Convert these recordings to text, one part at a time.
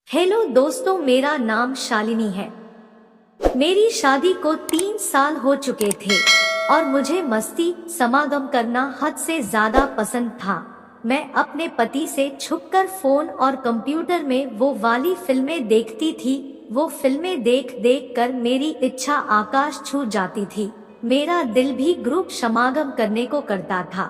Hello दोस्तों, मेरा नाम शालिनी है। मेरी शादी को 3 साल हो चुके थे और मुझे मस्ती समागम करना हद से ज्यादा पसंद था। मैं अपने पति से छुपकर फोन और कंप्यूटर में वो वाली फिल्में देखती थी। वो फिल्में देख देख कर मेरी इच्छा आकाश छू जाती थी। मेरा दिल भी ग्रुप समागम करने को करता था।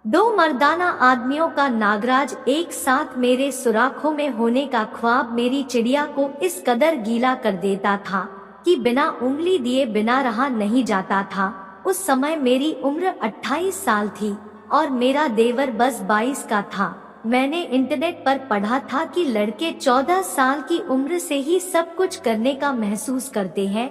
2 मर्दाना आदमियों का नागराज एक साथ मेरे सुराखों में होने का ख्वाब मेरी चिड़िया को इस कदर गीला कर देता था कि बिना उंगली दिए बिना रहा नहीं जाता था। उस समय मेरी उम्र 28 साल थी और मेरा देवर बस 22 का था। मैंने इंटरनेट पर पढ़ा था कि लड़के 14 साल की उम्र से ही सब कुछ करने का महसूस करते हैं।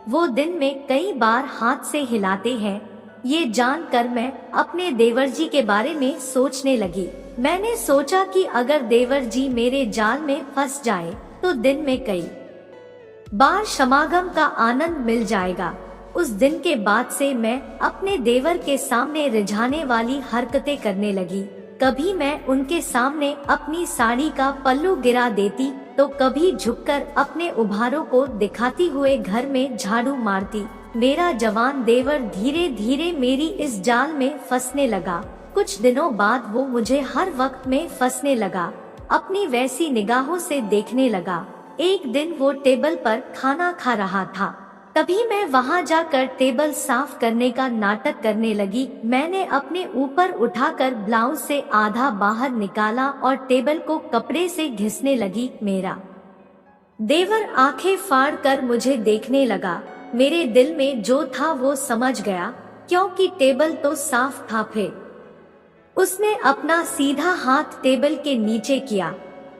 वो दिन में कई बार हाथ से हिलाते हैं। ये जानकर मैं अपने देवर जी के बारे में सोचने लगी। मैंने सोचा कि अगर देवर जी मेरे जाल में फंस जाए तो दिन में कई बार समागम का आनंद मिल जाएगा। उस दिन के बाद से मैं अपने देवर के सामने रिझाने वाली हरकतें करने लगी। कभी मैं उनके सामने अपनी साड़ी का पल्लू गिरा देती तो कभी झुककर अपने उभारों को दिखाती हुए घर में झाड़ू मारती। मेरा जवान देवर धीरे धीरे मेरी इस जाल में फंसने लगा। कुछ दिनों बाद वो मुझे हर वक्त में फंसने लगा, अपनी वैसी निगाहों से देखने लगा। एक दिन वो टेबल पर खाना खा रहा था, तभी मैं वहां जाकर टेबल साफ करने का नाटक करने लगी। मैंने अपने ऊपर उठाकर ब्लाउज से आधा बाहर निकाला और टेबल को कपड़े से घिसने लगी। मेरा देवर आंखें फाड़ कर मुझे देखने लगा। मेरे दिल में जो था वो समझ गया, क्योंकि टेबल तो साफ था। फिर उसने अपना सीधा हाथ टेबल के नीचे किया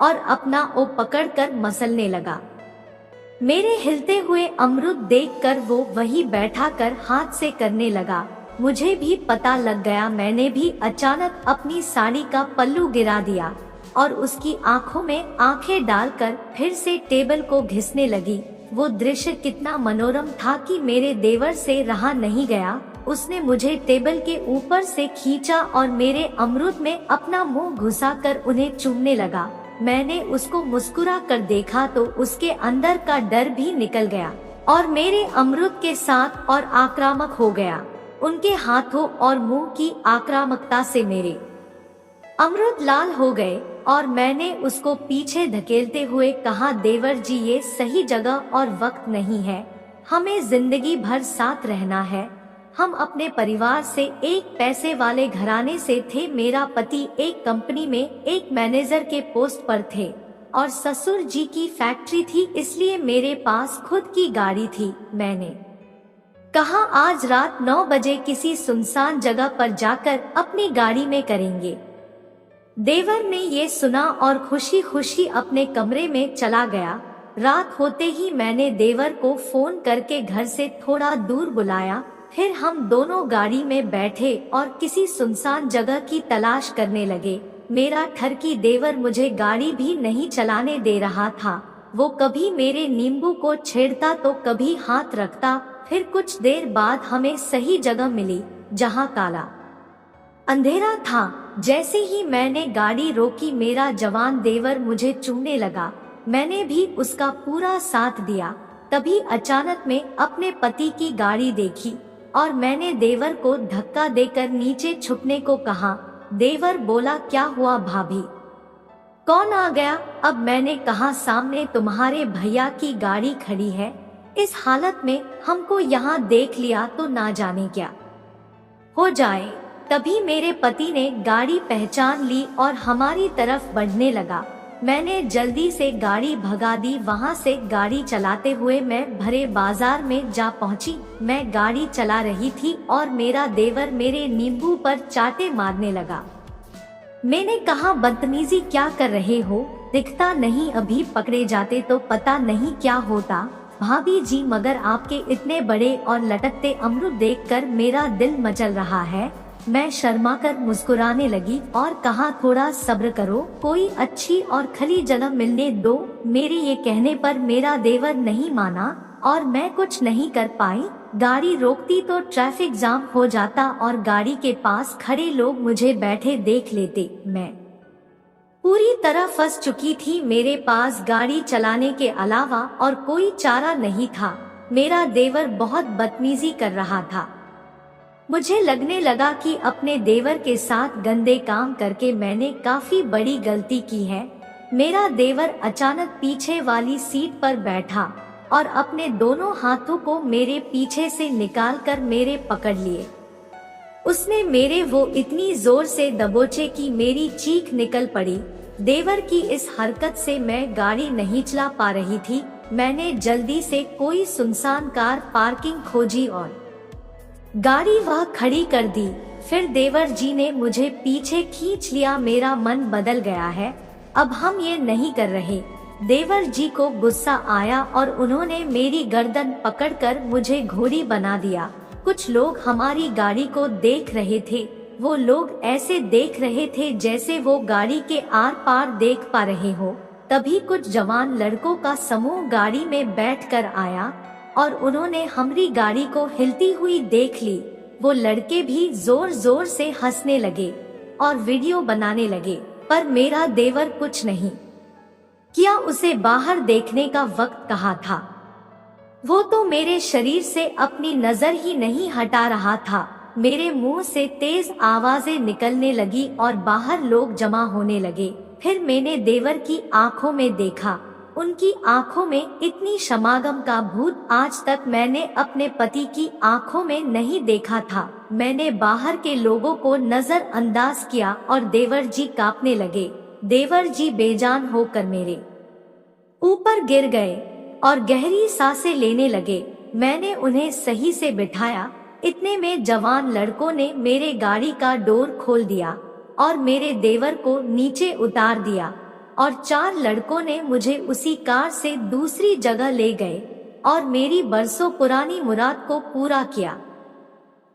और अपना ओ पकड़कर मसलने लगा। मेरे हिलते हुए अमरूद देखकर वो वही बैठा कर हाथ से करने लगा। मुझे भी पता लग गया। मैंने भी अचानक अपनी साड़ी का पल्लू गिरा दिया और उसकी आंखों में आंखें डालकर फिर से टेबल को घिसने लगी। वो दृश्य कितना मनोरम था कि मेरे देवर से रहा नहीं गया। उसने मुझे टेबल के ऊपर से खींचा और मेरे अमरूद में अपना मुंह घुसाकर उन्हें चूमने लगा। मैंने उसको मुस्कुरा कर देखा तो उसके अंदर का डर भी निकल गया और मेरे अमरूद के साथ और आक्रामक हो गया। उनके हाथों और मुंह की आक्रामकता से मेरे अमरूद लाल हो गए और मैंने उसको पीछे धकेलते हुए कहा, देवर जी ये सही जगह और वक्त नहीं है। हमें जिंदगी भर साथ रहना है। हम अपने परिवार से एक पैसे वाले घराने से थे। मेरा पति एक कंपनी में एक मैनेजर के पोस्ट पर थे और ससुर जी की फैक्ट्री थी, इसलिए मेरे पास खुद की गाड़ी थी। मैंने कहा आज रात 9 बजे किसी सुनसान जगह पर जाकर अपनी गाड़ी में करेंगे। देवर ने ये सुना और खुशी खुशी अपने कमरे में चला गया। रात होते ही मैंने देवर को फोन करके घर से थोड़ा दूर बुलाया। फिर हम दोनों गाड़ी में बैठे और किसी सुनसान जगह की तलाश करने लगे। मेरा ठरकी देवर मुझे गाड़ी भी नहीं चलाने दे रहा था। वो कभी मेरे नींबू को छेड़ता तो कभी हाथ रखता। फिर कुछ देर बाद हमें सही जगह मिली जहाँ काला अंधेरा था। जैसे ही मैंने गाड़ी रोकी मेरा जवान देवर मुझे चूमने लगा। मैंने भी उसका पूरा साथ दिया। तभी अचानक में अपने पति की गाड़ी देखी और मैंने देवर को धक्का देकर नीचे छुपने को कहा। देवर बोला, क्या हुआ भाभी, कौन आ गया? अब मैंने कहा, सामने तुम्हारे भैया की गाड़ी खड़ी है। इस हालत में हमको यहाँ देख लिया तो ना जाने क्या हो जाए। तभी मेरे पति ने गाड़ी पहचान ली और हमारी तरफ बढ़ने लगा। मैंने जल्दी से गाड़ी भगा दी। वहां से गाड़ी चलाते हुए मैं भरे बाजार में जा पहुंची। मैं गाड़ी चला रही थी और मेरा देवर मेरे नींबू पर चाटे मारने लगा। मैंने कहा, बदतमीजी क्या कर रहे हो? दिखता नहीं, अभी पकड़े जाते तो पता नहीं क्या होता। भाभी जी, मगर आपके इतने बड़े और लटकते अमरूद देखकर मेरा दिल मचल रहा है। मैं शर्माकर मुस्कुराने लगी और कहा, थोड़ा सब्र करो, कोई अच्छी और खली जगह मिलने दो। मेरे ये कहने पर मेरा देवर नहीं माना और मैं कुछ नहीं कर पाई। गाड़ी रोकती तो ट्रैफिक जाम हो जाता और गाड़ी के पास खड़े लोग मुझे बैठे देख लेते। मैं पूरी तरह फंस चुकी थी। मेरे पास गाड़ी चलाने के अलावा और कोई चारा नहीं था। मेरा देवर बहुत बदतमीजी कर रहा था। मुझे लगने लगा कि अपने देवर के साथ गंदे काम करके मैंने काफी बड़ी गलती की है। मेरा देवर अचानक पीछे वाली सीट पर बैठा और अपने दोनों हाथों को मेरे पीछे से निकालकर मेरे पकड़ लिए। उसने मेरे वो इतनी जोर से दबोचे कि मेरी चीख निकल पड़ी। देवर की इस हरकत से मैं गाड़ी नहीं चला पा रही थी। मैंने जल्दी से कोई सुनसान कार पार्किंग खोजी और गाड़ी वह खड़ी कर दी। फिर देवर जी ने मुझे पीछे खींच लिया। मेरा मन बदल गया है, अब हम ये नहीं कर रहे। देवर जी को गुस्सा आया और उन्होंने मेरी गर्दन पकड़कर मुझे घोड़ी बना दिया। कुछ लोग हमारी गाड़ी को देख रहे थे। वो लोग ऐसे देख रहे थे जैसे वो गाड़ी के आर पार देख पा रहे हो। तभी कुछ जवान लड़कों का समूह गाड़ी में बैठकर आया और उन्होंने हमारी गाड़ी को हिलती हुई देख ली। वो लड़के भी जोर जोर से हंसने लगे और वीडियो बनाने लगे, पर मेरा देवर कुछ नहीं किया। उसे बाहर देखने का वक्त कहा था। वो तो मेरे शरीर से अपनी नजर ही नहीं हटा रहा था। मेरे मुंह से तेज आवाजें निकलने लगी और बाहर लोग जमा होने लगे। फिर मैंने देवर की आंखों में देखा। उनकी आंखों में इतनी समागम का भूत आज तक मैंने अपने पति की आंखों में नहीं देखा था। मैंने बाहर के लोगों को नजरअंदाज किया और देवर जी कांपने लगे। देवर जी बेजान होकर मेरे ऊपर गिर गए और गहरी सांसें लेने लगे। मैंने उन्हें सही से बिठाया। इतने में जवान लड़कों ने मेरे गाड़ी का डोर खोल दिया और मेरे देवर को नीचे उतार दिया और 4 लड़कों ने मुझे उसी कार से दूसरी जगह ले गए और मेरी बरसों पुरानी मुराद को पूरा किया।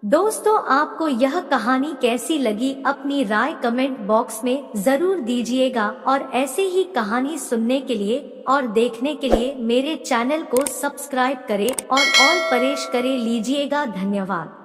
दोस्तों, आपको यह कहानी कैसी लगी अपनी राय कमेंट बॉक्स में जरूर दीजिएगा और ऐसे ही कहानी सुनने के लिए और देखने के लिए मेरे चैनल को सब्सक्राइब करें और ऑल प्रेस करे लीजिएगा। धन्यवाद।